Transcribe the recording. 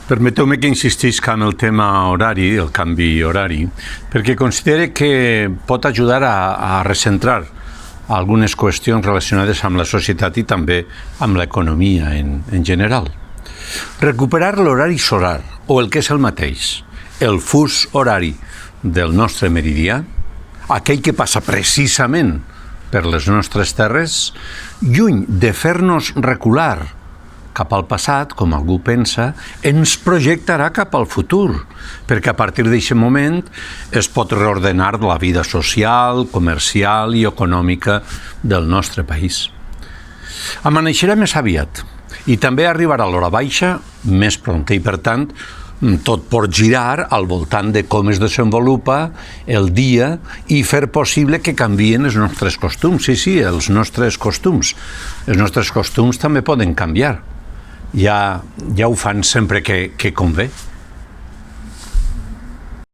Permeteu-me que insistisca en el tema horari, el canvi horari, perquè considere que pot ajudar a recentrar algunes qüestions relacionades amb la societat i també amb l'economia en general. Recuperar l'horari solar, o el que és el mateix, el fus horari del nostre meridià, aquell que passa precisament per les nostres terres, lluny de fer-nos recular cap al passat, com algú pensa, ens projectarà cap al futur, perquè a partir d'aquest moment es pot reordenar la vida social, comercial i econòmica del nostre país. Amaneixerà més aviat i també arribarà l'hora baixa més prompte i, per tant, tot pot girar al voltant de com es desenvolupa el dia i fer possible que canvien els nostres costums. Sí, els nostres costums. Els nostres costums també poden canviar. Ja ho fan sempre que convé.